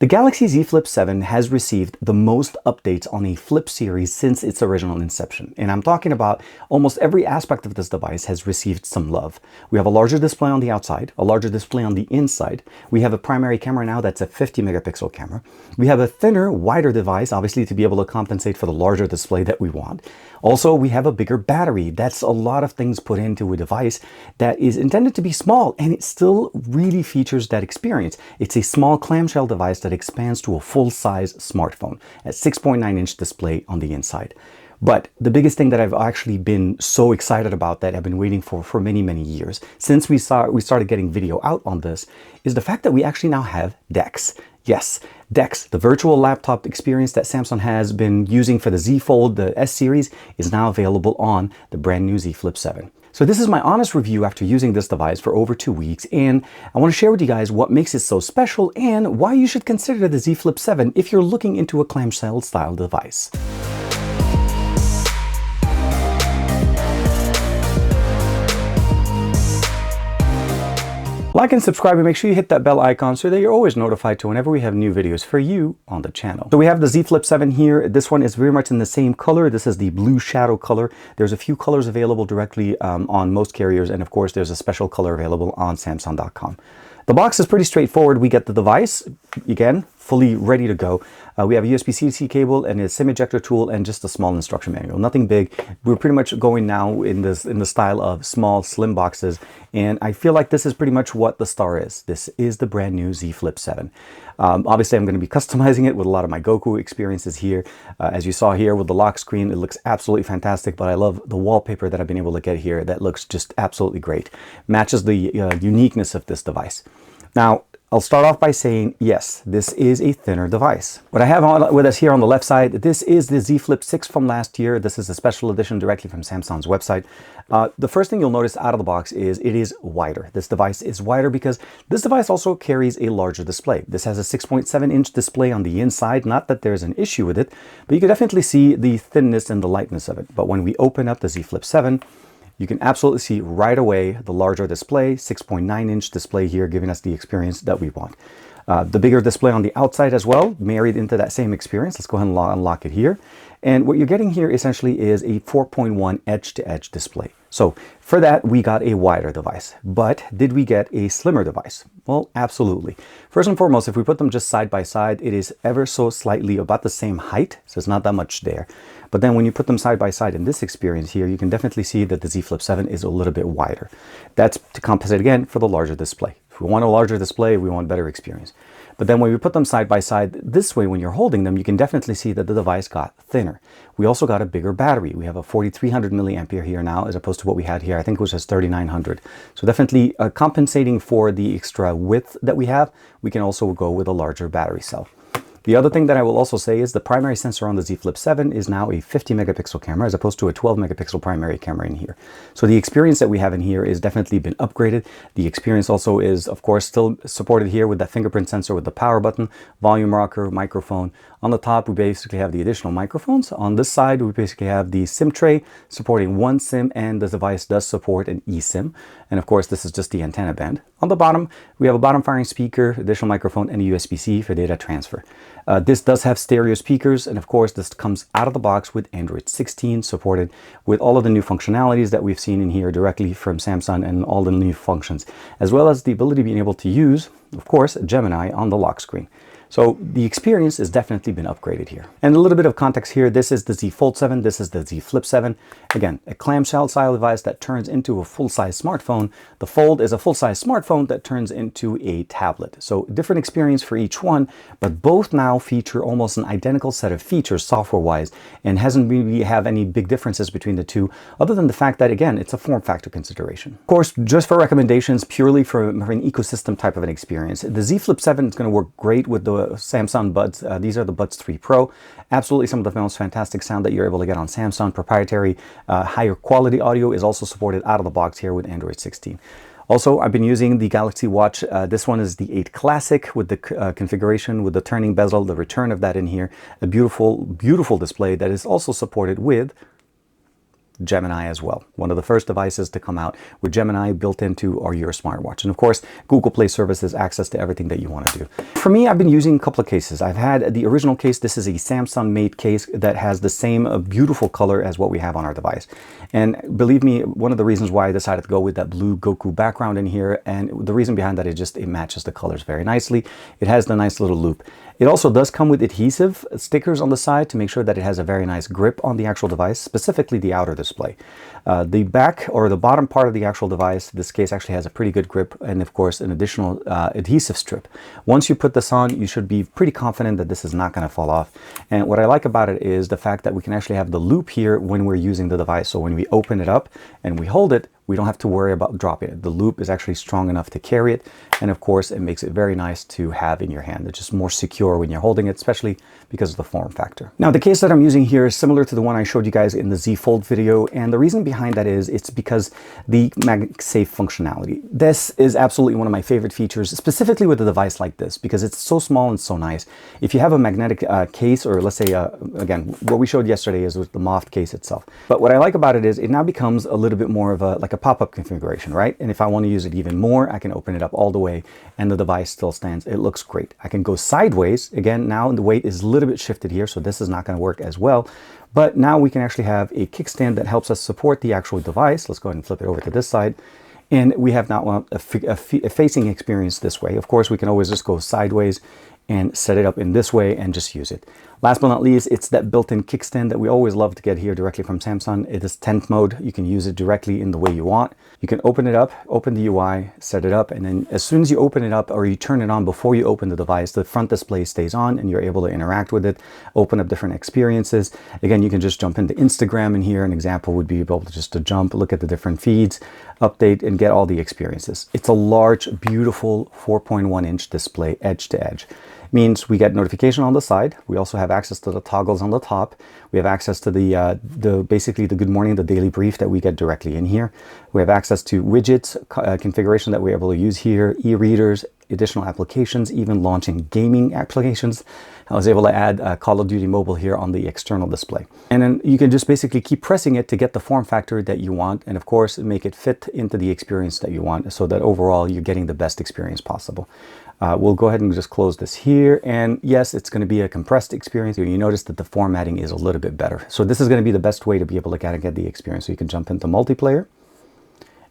The Galaxy Z Flip 7 has received the most updates on a Flip series since its original inception. And I'm talking about almost every aspect of this device has received some love. We have a larger display on the outside, a larger display on the inside. We have a primary camera now that's a 50 megapixel camera. We have a thinner, wider device, obviously to be able to compensate for the larger display that we want. Also, we have a bigger battery. That's a lot of things put into a device that is intended to be small, and it still really features that experience. It's a small clamshell device that expands to a full-size smartphone at 6.9-inch display on the inside. But the biggest thing that I've actually been so excited about, that I've been waiting for many, many years, since we started getting video out on this, is the fact that we actually now have Dex. Yes, Dex, the virtual laptop experience that Samsung has been using for the ZFold, the S series, is now available on the brand new Z Flip 7. So this is my honest review after using this device for over 2 weeks, and I want to share with you guys what makes it so special and why you should consider the Z Flip 7 if you're looking into a clamshell style device. Like and subscribe, and make sure you hit that bell icon so that you're always notified to whenever we have new videos for you on the channel. So we have the Z Flip 7 here. This one is very much in the same color. This is the blue shadow color. There's a few colors available directly on most carriers, and of course there's a special color available on Samsung.com. The box is pretty straightforward. We get the device, again, fully ready to go. We have a USB-C cable and a SIM ejector tool and just a small instruction manual. Nothing big. We're pretty much going now in the style of small, slim boxes, and I feel like this is pretty much what the star is. This is the brand new Z Flip 7. Obviously, I'm going to be customizing it with a lot of my Goku experiences here. As you saw here with the lock screen, it looks absolutely fantastic, but I love the wallpaper that I've been able to get here. That looks just absolutely great. Matches the uniqueness of this device. Now, I'll start off by saying, yes, this is a thinner device. What I have on with us here on the left side, this is the Z Flip 6 from last year. This is a special edition directly from Samsung's website. The first thing you'll notice out of the box is it is wider. This device is wider because this device also carries a larger display. This has a 6.7-inch display on the inside. Not that there's an issue with it, but you can definitely see the thinness and the lightness of it. But when we open up the Z Flip 7, you can absolutely see right away the larger display, 6.9-inch display here, giving us the experience that we want. The bigger display on the outside as well, married into that same experience. Let's go ahead and unlock it here. And what you're getting here essentially is a 4.1 edge-to-edge display. So for that, we got a wider device. But did we get a slimmer device? Well, absolutely. First and foremost, if we put them just side by side, it is ever so slightly about the same height, so it's not that much there. But then when you put them side by side in this experience here, you can definitely see that the Z Flip 7 is a little bit wider. That's to compensate again for the larger display. If we want a larger display, we want better experience. But then when we put them side by side this way, when you're holding them, you can definitely see that the device got thinner. We also got a bigger battery. We have a 4300 milliampere here now, as opposed to what we had here. I think it was just 3900. So definitely compensating for the extra width that we have, we can also go with a larger battery cell. The other thing that I will also say is the primary sensor on the Z Flip 7 is now a 50 megapixel camera as opposed to a 12 megapixel primary camera in here. So the experience that we have in here is definitely been upgraded. The experience also is, of course, still supported here with that fingerprint sensor with the power button, volume rocker, microphone. On the top, we basically have the additional microphones. On this side, we basically have the SIM tray supporting one SIM, and the device does support an eSIM. And of course, this is just the antenna band. On the bottom, we have a bottom firing speaker, additional microphone, and a USB-C for data transfer. This does have stereo speakers, and of course, this comes out of the box with Android 16 supported with all of the new functionalities that we've seen in here directly from Samsung and all the new functions, as well as the ability of being able to use, of course, Gemini on the lock screen. So the experience has definitely been upgraded here. And a little bit of context here, this is the Z Fold 7, this is the Z Flip 7. Again, a clamshell style device that turns into a full-size smartphone. The Fold is a full-size smartphone that turns into a tablet. So different experience for each one, but both now feature almost an identical set of features software-wise, and hasn't really have any big differences between the two, other than the fact that, again, it's a form factor consideration. Of course, just for recommendations, purely for an ecosystem type of an experience, the Z Flip 7 is going to work great with the Samsung Buds. These are the Buds 3 Pro. Absolutely some of the most fantastic sound that you're able to get on Samsung. Proprietary higher quality audio is also supported out of the box here with Android 16. Also, I've been using the Galaxy Watch. This one is the 8 Classic with the configuration with the turning bezel, the return of that in here. A beautiful, beautiful display that is also supported with Gemini as well. One of the first devices to come out with Gemini built into your smartwatch. And of course, Google Play services access to everything that you want to do. For me, I've been using a couple of cases. I've had the original case. This is a Samsung made case that has the same beautiful color as what we have on our device. And believe me, one of the reasons why I decided to go with that blue Goku background in here, and the reason behind that is it matches the colors very nicely. It has the nice little loop. It also does come with adhesive stickers on the side to make sure that it has a very nice grip on the actual device, specifically the outer display. The back or the bottom part of the actual device, this case actually has a pretty good grip, and of course an additional adhesive strip. Once you put this on, you should be pretty confident that this is not going to fall off. And what I like about it is the fact that we can actually have the loop here when we're using the device. So when we open it up and we hold it, we don't have to worry about dropping it. The loop is actually strong enough to carry it. And of course, it makes it very nice to have in your hand. It's just more secure when you're holding it, especially because of the form factor. Now, the case that I'm using here is similar to the one I showed you guys in the ZFold video. And the reason behind that is it's because the MagSafe functionality. This is absolutely one of my favorite features, specifically with a device like this, because it's so small and so nice. If you have a magnetic case, or let's say, again, what we showed yesterday is with the Moft case itself. But what I like about it is it now becomes a little bit more of like a pop-up configuration, right? And if I want to use it even more, I can open it up all the way and the device still stands. It looks great. I can go sideways. Again, now the weight is a little bit shifted here, so this is not going to work as well. But now we can actually have a kickstand that helps us support the actual device. Let's go ahead and flip it over to this side. And we have now a facing experience this way. Of course, we can always just go sideways and set it up in this way and just use it. Last but not least, it's that built-in kickstand that we always love to get here directly from Samsung. It is tent mode. You can use it directly in the way you want. You can open it up, open the UI, set it up, and then as soon as you open it up or you turn it on before you open the device, the front display stays on and you're able to interact with it, open up different experiences. Again, you can just jump into Instagram in here. An example would be able to just to jump, look at the different feeds, update, and get all the experiences. It's a large, beautiful 4.1-inch display edge to edge. Means we get notification on the side. We also have access to the toggles on the top. We have access to the basically the good morning, the daily brief that we get directly in here. We have access to widgets, configuration that we're able to use here, e-readers, additional applications, even launching gaming applications. I was able to add Call of Duty Mobile here on the external display. And then you can just basically keep pressing it to get the form factor that you want, and of course make it fit into the experience that you want so that overall you're getting the best experience possible. We'll go ahead and just close this here. And yes, it's going to be a compressed experience. You notice that the formatting is a little bit better. So this is going to be the best way to be able to kind of get the experience. So you can jump into multiplayer.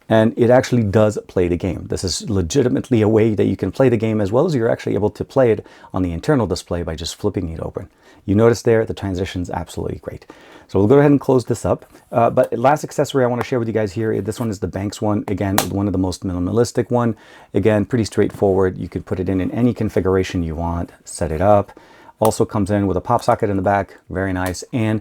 And it actually does play the game. This is legitimately a way that you can play the game as well as you're actually able to play it on the internal display by just flipping it open. You notice there, the transition's absolutely great. So we'll go ahead and close this up. But last accessory I want to share with you guys here, this one is the Banks one. Again, one of the most minimalistic one. Again, pretty straightforward. You can put it in any configuration you want, set it up. Also comes in with a pop socket in the back, very nice. And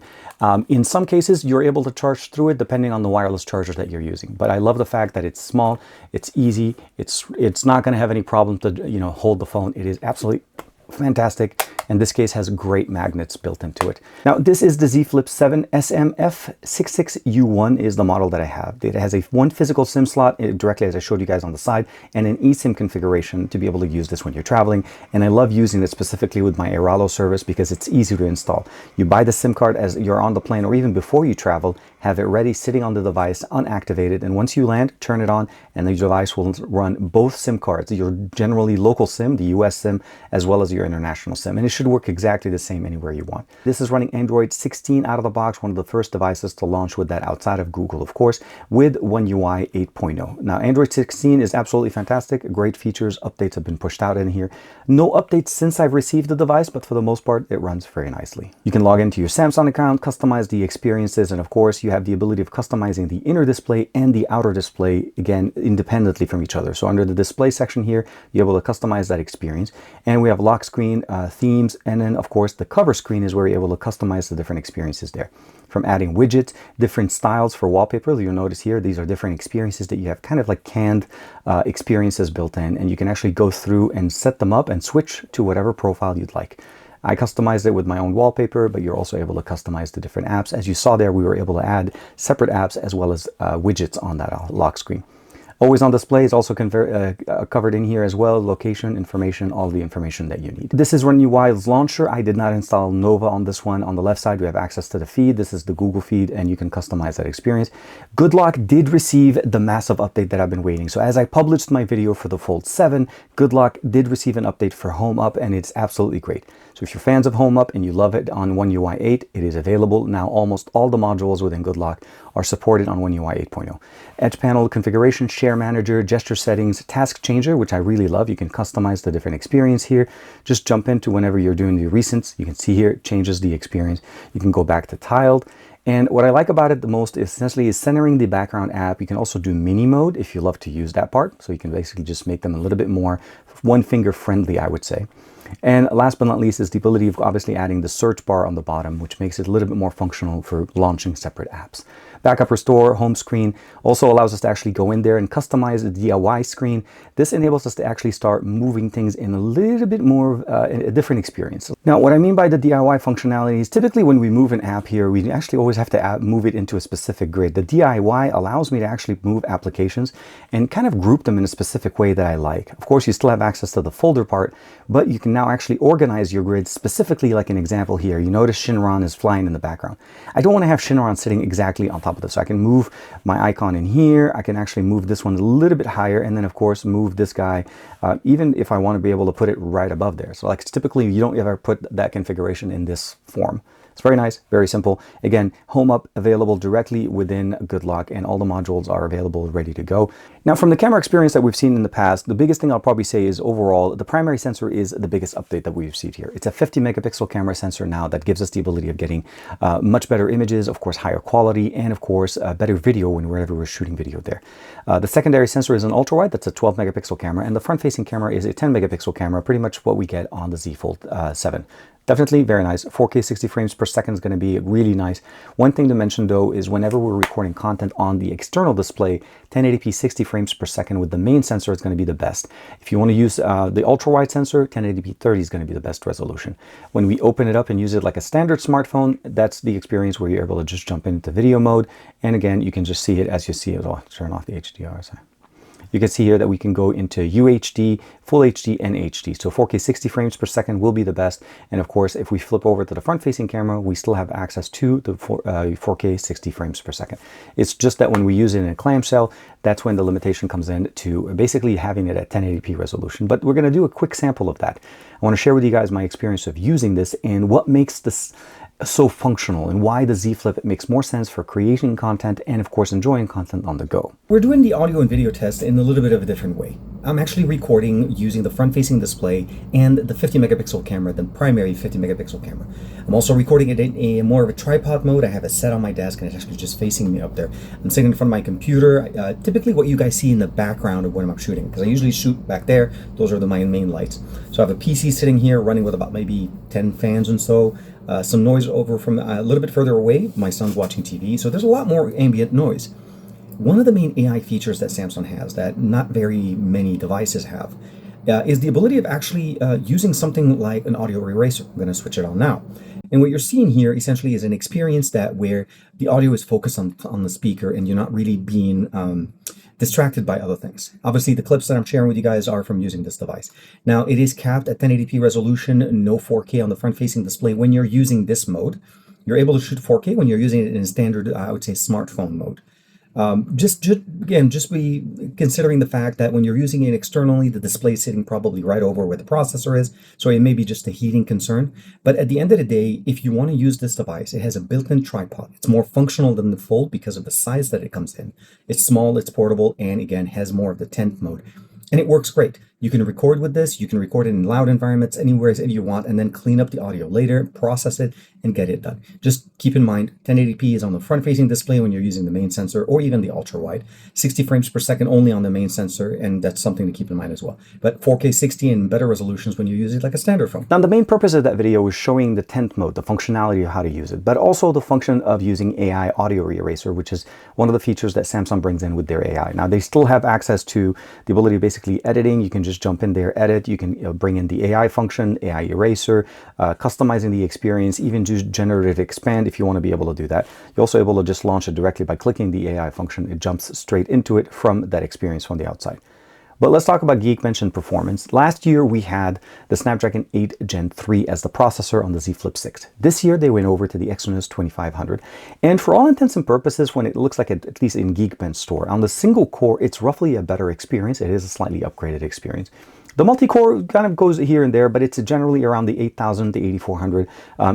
in some cases, you're able to charge through it depending on the wireless charger that you're using. But I love the fact that it's small, it's easy, it's not going to have any problem to hold the phone. It is absolutely fantastic. And this case has great magnets built into it. Now, this is the Z Flip 7 SMF66U1 is the model that I have. It has one physical SIM slot directly as I showed you guys on the side, and an eSIM configuration to be able to use this when you're traveling. And I love using it specifically with my Airalo service because it's easy to install. You buy the SIM card as you're on the plane or even before you travel, have it ready sitting on the device unactivated, and once you land, turn it on and the device will run both SIM cards, your generally local SIM, the US SIM, as well as your international SIM, and it should work exactly the same anywhere you want. This is running Android 16 out of the box, one of the first devices to launch with that outside of Google, of course, with One UI 8.0. Now, Android 16 is absolutely fantastic, great features, updates have been pushed out in here. No updates since I've received the device, but for the most part, it runs very nicely. You can log into your Samsung account, customize the experiences, and of course, you have the ability of customizing the inner display and the outer display, again, independently from each other. So under the display section here, you're able to customize that experience. And we have lock screen, themes, and then of course the cover screen is where you're able to customize the different experiences there. From adding widgets, different styles for wallpaper, you'll notice here, these are different experiences that you have kind of like canned experiences built in, and you can actually go through and set them up and switch to whatever profile you'd like. I customized it with my own wallpaper, but you're also able to customize the different apps. As you saw there, we were able to add separate apps as well as widgets on that lock screen. Always on display is also covered in here as well. Location, information, all the information that you need. This is One UI's launcher. I did not install Nova on this one. On the left side, we have access to the feed. This is the Google feed, and you can customize that experience. Good Luck did receive the massive update that I've been waiting. So as I published my video for the Fold 7, Good Luck did receive an update for Home Up, and it's absolutely great. So if you're fans of Home Up and you love it on One UI 8, it is available. Now almost all the modules within Good Luck are supported on One UI 8.0. Edge panel configuration, share manager, gesture settings, task changer, which I really love. You can customize the different experience here. Just jump into whenever you're doing the recents. You can see here, it changes the experience. You can go back to tiled. And what I like about it the most is essentially is centering the background app. You can also do mini mode if you love to use that part. So you can basically just make them a little bit more one finger friendly, I would say. And last but not least is the ability of obviously adding the search bar on the bottom, which makes it a little bit more functional for launching separate apps. Backup restore, home screen also allows us to actually go in there and customize the DIY screen. This enables us to actually start moving things in a little bit more a different experience. Now, what I mean by the DIY functionality is typically when we move an app here, we actually always have to move it into a specific grid. The DIY allows me to actually move applications and kind of group them in a specific way that I like. Of course, you still have access to the folder part, but you can now actually organize your grid specifically, like an example here. You notice Shinron is flying in the background. I don't want to have Shinron sitting exactly on top of this. So I can move my icon in here. I can actually move this one a little bit higher, and then of course move this guy even if I want to be able to put it right above there. So like typically you don't ever put that configuration in this form. It's very nice, very simple. Again, Home Up available directly within Good Luck, and all the modules are available, ready to go. Now, from the camera experience that we've seen in the past, the biggest thing I'll probably say is overall, the primary sensor is the biggest update that we've seen here. It's a 50 megapixel camera sensor now that gives us the ability of getting much better images, of course, higher quality, and of course, better video whenever we're shooting video there. The secondary sensor is an ultra wide, that's a 12 megapixel camera, and the front facing camera is a 10 megapixel camera, pretty much what we get on the ZFold 7. Definitely very nice. 4K 60 frames per second is going to be really nice. One thing to mention though is whenever we're recording content on the external display, 1080p 60 frames per second with the main sensor is going to be the best. If you want to use the ultra wide sensor, 1080p 30 is going to be the best resolution. When we open it up and use it like a standard smartphone, that's the experience where you're able to just jump into video mode. And again, you can just see it as you see it. Oh, turn off the HDR. So you can see here that we can go into UHD, Full HD, and HD. So 4K 60 frames per second will be the best. And of course, if we flip over to the front-facing camera, we still have access to the 4K 60 frames per second. It's just that when we use it in a clamshell, that's when the limitation comes in to basically having it at 1080p resolution. But we're going to do a quick sample of that. I want to share with you guys my experience of using this and what makes this so functional and why the Z Flip makes more sense for creating content and of course enjoying content on the go. We're doing the audio and video test in a little bit of a different way. I'm actually recording using the front-facing display and the 50 megapixel camera, the primary 50 megapixel camera. I'm also recording it in a more of a tripod mode. I have it set on my desk and it's actually just facing me up there. I'm sitting in front of my computer, typically what you guys see in the background of when I'm shooting, because I usually shoot back there. Those are my main lights. So I have a PC sitting here running with about maybe 10 fans and so. Some noise over from a little bit further away. My son's watching TV, so there's a lot more ambient noise. One of the main AI features that Samsung has that not very many devices have is the ability of actually using something like an audio eraser. I'm going to switch it on now. And what you're seeing here essentially is an experience that where the audio is focused on the speaker and you're not really being distracted by other things. Obviously, the clips that I'm sharing with you guys are from using this device. Now, it is capped at 1080p resolution, no 4K on the front-facing display. When you're using this mode, you're able to shoot 4K when you're using it in standard, I would say, smartphone mode. Just be considering the fact that when you're using it externally, the display is sitting probably right over where the processor is, so it may be just a heating concern. But at the end of the day, if you want to use this device, it has a built-in tripod. It's more functional than the Fold because of the size that it comes in. It's small, it's portable, and again, has more of the tent mode. And it works great. You can record with this, you can record it in loud environments, anywhere you want, and then clean up the audio later, process it, and get it done. Just keep in mind, 1080p is on the front-facing display when you're using the main sensor, or even the ultra-wide. 60 frames per second only on the main sensor, and that's something to keep in mind as well. But 4K 60 and better resolutions when you use it like a standard phone. Now, the main purpose of that video is showing the tent mode, the functionality of how to use it, but also the function of using AI audio eraser, which is one of the features that Samsung brings in with their AI. Now, they still have access to the ability of basically editing. You can just jump in there, edit. You can bring in the AI function, AI eraser, customizing the experience, even do generative expand if you want to be able to do that. You're also able to just launch it directly by clicking the AI function. It jumps straight into it from that experience from the outside. But let's talk about Geekbench and performance. Last year, we had the Snapdragon 8 Gen 3 as the processor on the Z Flip 6. This year, they went over to the Exynos 2500. And for all intents and purposes, when it looks like, at least in Geekbench store, on the single core, it's roughly a better experience. It is a slightly upgraded experience. The multi-core kind of goes here and there, but it's generally around the 8000 to 8400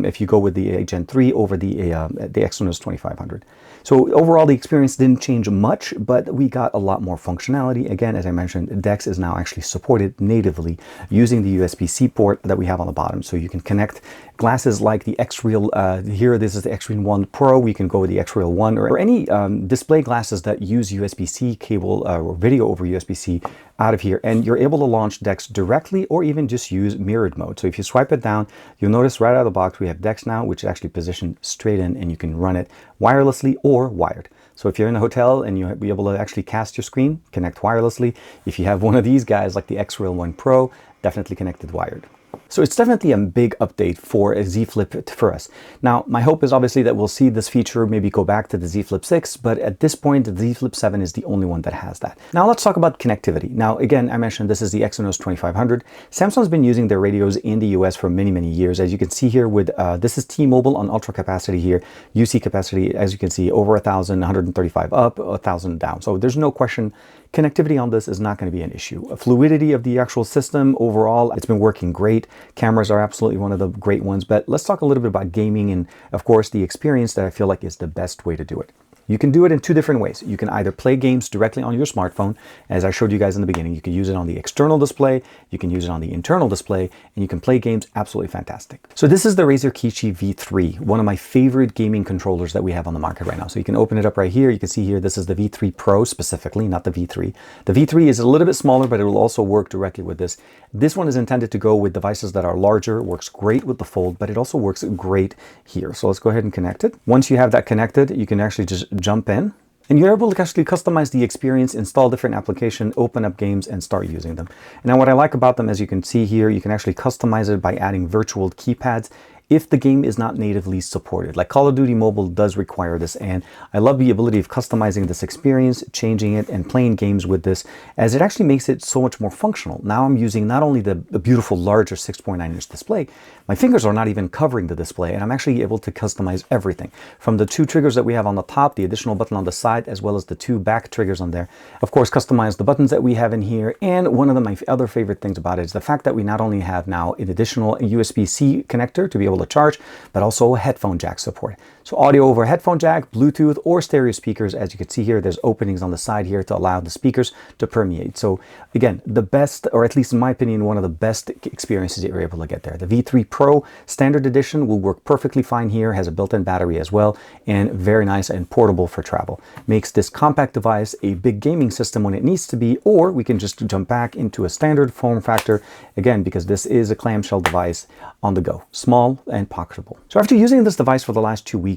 if you go with the 8 Gen 3 over the Exynos 2500. So overall, the experience didn't change much, but we got a lot more functionality. Again, as I mentioned, Dex is now actually supported natively using the USB-C port that we have on the bottom. So you can connect glasses like the X-Real, here this is the X-Real 1 Pro, you can go with the X-Real 1 or any display glasses that use USB-C cable or video over USB-C out of here, and you're able to launch Dex directly or even just use mirrored mode. So if you swipe it down, you'll notice right out of the box we have Dex now, which is actually positioned straight in, and you can run it wirelessly or wired. So if you're in a hotel and you'll be able to actually cast your screen, connect wirelessly. If you have one of these guys like the X-Real 1 Pro, definitely connected wired. So it's definitely a big update for a Z Flip for us. Now, my hope is obviously that we'll see this feature maybe go back to the Z Flip 6, but at this point, the Z Flip 7 is the only one that has that. Now, let's talk about connectivity. Now, again, I mentioned this is the Exynos 2500. Samsung's been using their radios in the US for many, many years. As you can see here with, this is T-Mobile on ultra capacity here. UC capacity, as you can see, over 1000, 135 up, 1000 down. So there's no question connectivity on this is not going to be an issue. Fluidity of the actual system overall, it's been working great. Cameras are absolutely one of the great ones, but let's talk a little bit about gaming and of course the experience that I feel like is the best way to do it. You can do it in two different ways. You can either play games directly on your smartphone, as I showed you guys in the beginning. You can use it on the external display, you can use it on the internal display, and you can play games absolutely fantastic. So this is the Razer Kishi V3, one of my favorite gaming controllers that we have on the market right now. So you can open it up right here. You can see here, this is the V3 Pro specifically, not the V3. The V3 is a little bit smaller, but it will also work directly with this. This one is intended to go with devices that are larger, works great with the Fold, but it also works great here. So let's go ahead and connect it. Once you have that connected, you can actually just jump in and you're able to actually customize the experience, install different applications, open up games, and start using them. And now what I like about them, as you can see here, you can actually customize it by adding virtual keypads if the game is not natively supported. Like Call of Duty Mobile does require this, and I love the ability of customizing this experience, changing it, and playing games with this, as it actually makes it so much more functional. Now I'm using not only the beautiful larger 6.9-inch display, my fingers are not even covering the display, and I'm actually able to customize everything. From the two triggers that we have on the top, the additional button on the side, as well as the two back triggers on there. Of course, customize the buttons that we have in here, and one of my other favorite things about it is the fact that we not only have now an additional USB-C connector to be able to charge, but also a headphone jack support. So audio over headphone jack, Bluetooth, or stereo speakers. As you can see here, there's openings on the side here to allow the speakers to permeate. So again, the best, or at least in my opinion, one of the best experiences that you're able to get there. The V3 Pro Standard Edition will work perfectly fine here, has a built-in battery as well, and very nice and portable for travel. Makes this compact device a big gaming system when it needs to be, or we can just jump back into a standard form factor, again, because this is a clamshell device on the go, small and pocketable. So after using this device for the last 2 weeks,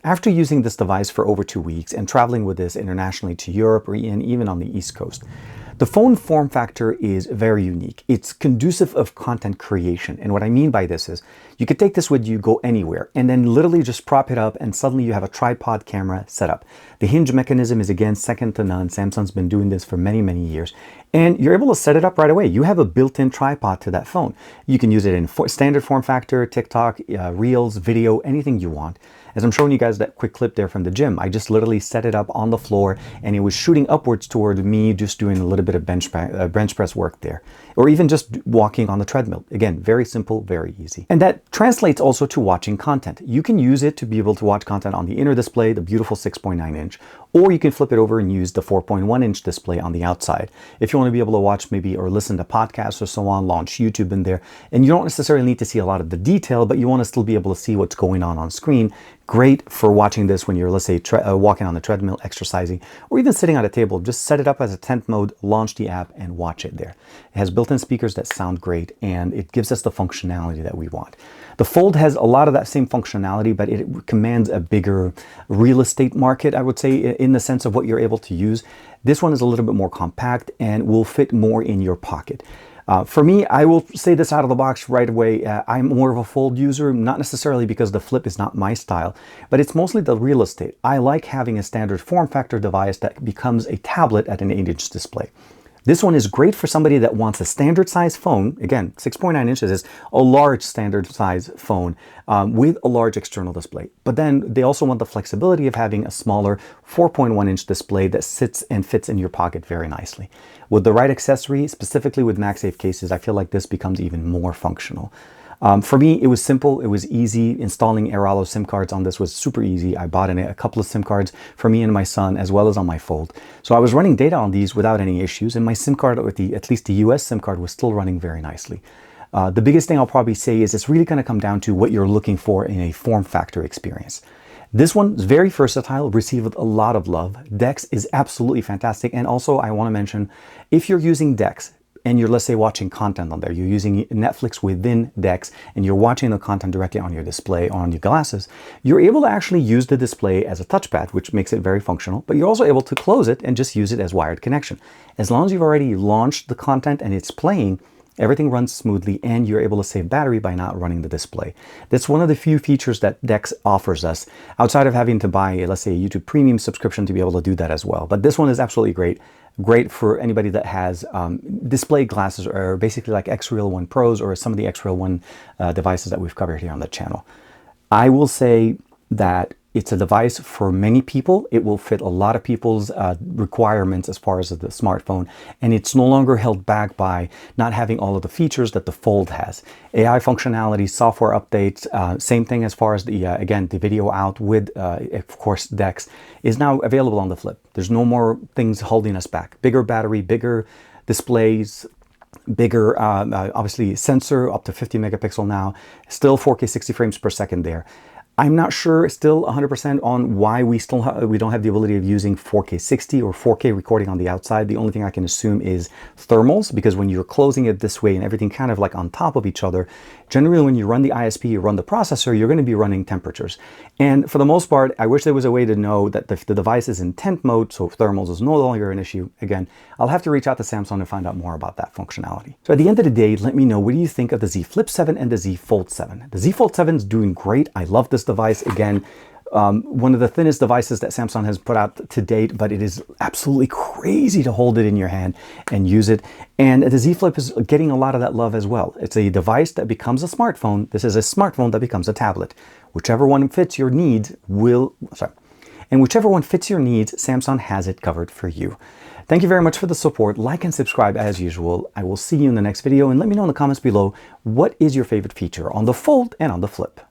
after using this device for over 2 weeks and traveling with this internationally to Europe or even on the East Coast, the phone form factor is very unique. It's conducive of content creation. And what I mean by this is you could take this with you, go anywhere, and then literally just prop it up and suddenly you have a tripod camera set up. The hinge mechanism is again second to none. Samsung's been doing this for many, many years. And you're able to set it up right away. You have a built-in tripod to that phone. You can use it in standard form factor, TikTok, Reels, video, anything you want. As I'm showing you guys that quick clip there from the gym, I just literally set it up on the floor and it was shooting upwards toward me, just doing a little bit of bench press work there. Or even just walking on the treadmill. Again, very simple, very easy. And that translates also to watching content. You can use it to be able to watch content on the inner display, the beautiful 6.9-inch, or you can flip it over and use the 4.1-inch display on the outside. If you want to be able to watch maybe or listen to podcasts or so on, launch YouTube in there, and you don't necessarily need to see a lot of the detail, but you want to still be able to see what's going on screen, Great for watching this when you're, let's say, walking on the treadmill, exercising, or even sitting at a table. Just set it up as a tent mode, launch the app, and watch it there. It has built-in speakers that sound great, and it gives us the functionality that we want. The Fold has a lot of that same functionality, but it commands a bigger real estate market, I would say, in the sense of what you're able to use. This one is a little bit more compact and will fit more in your pocket. For me, I will say this out of the box right away. I'm more of a Fold user, not necessarily because the Flip is not my style, but it's mostly the real estate. I like having a standard form factor device that becomes a tablet at an 8-inch display. This one is great for somebody that wants a standard size phone. Again, 6.9 inches is a large standard size phone with a large external display. But then they also want the flexibility of having a smaller 4.1 inch display that sits and fits in your pocket very nicely. With the right accessory, specifically with MagSafe cases, I feel like this becomes even more functional. For me, it was simple. It was easy. Installing Airalo SIM cards on this was super easy. I bought a couple of SIM cards for me and my son, as well as on my Fold. So I was running data on these without any issues, and my SIM card, or at least the US SIM card, was still running very nicely. The biggest thing I'll probably say is it's really going to come down to what you're looking for in a form factor experience. This one is very versatile, received a lot of love. Dex is absolutely fantastic. And also, I want to mention, if you're using Dex, and you're, let's say, watching content on there, you're using Netflix within Dex, and you're watching the content directly on your display or on your glasses, you're able to actually use the display as a touchpad, which makes it very functional, but you're also able to close it and just use it as wired connection. As long as you've already launched the content and it's playing, everything runs smoothly, and you're able to save battery by not running the display. That's one of the few features that Dex offers us, outside of having to buy, let's say, a YouTube Premium subscription to be able to do that as well. But this one is absolutely great. Great for anybody that has display glasses, or basically like X-Real 1 Pros or some of the X-Real 1 devices that we've covered here on the channel. I will say that it's a device for many people. It will fit a lot of people's requirements as far as the smartphone, and it's no longer held back by not having all of the features that the Fold has. AI functionality, software updates, same thing as far as the, again, the video out with, of course, Dex is now available on the Flip. There's no more things holding us back. Bigger battery, bigger displays, bigger, obviously, sensor, up to 50 megapixel now, still 4K 60 frames per second there. I'm not sure still 100% on why we don't have the ability of using 4K 60 or 4K recording on the outside. The only thing I can assume is thermals, because when you're closing it this way and everything kind of like on top of each other, generally when you run the ISP, you run the processor, you're going to be running temperatures. And for the most part, I wish there was a way to know that the device is in tent mode, so thermals is no longer an issue. Again, I'll have to reach out to Samsung to find out more about that functionality. So at the end of the day, let me know, what do you think of the Z Flip 7 and the Z Fold 7? The Z Fold 7 is doing great. I love this device. Again, one of the thinnest devices that Samsung has put out to date, but it is absolutely crazy to hold it in your hand and use it. And the Z Flip is getting a lot of that love as well. It's a device that becomes a smartphone. This is a smartphone that becomes a tablet. Whichever one fits your needs whichever one fits your needs, Samsung has it covered for you. Thank you very much for the support. Like and subscribe as usual. I will see you in the next video, and let me know in the comments below, what is your favorite feature on the Fold and on the Flip?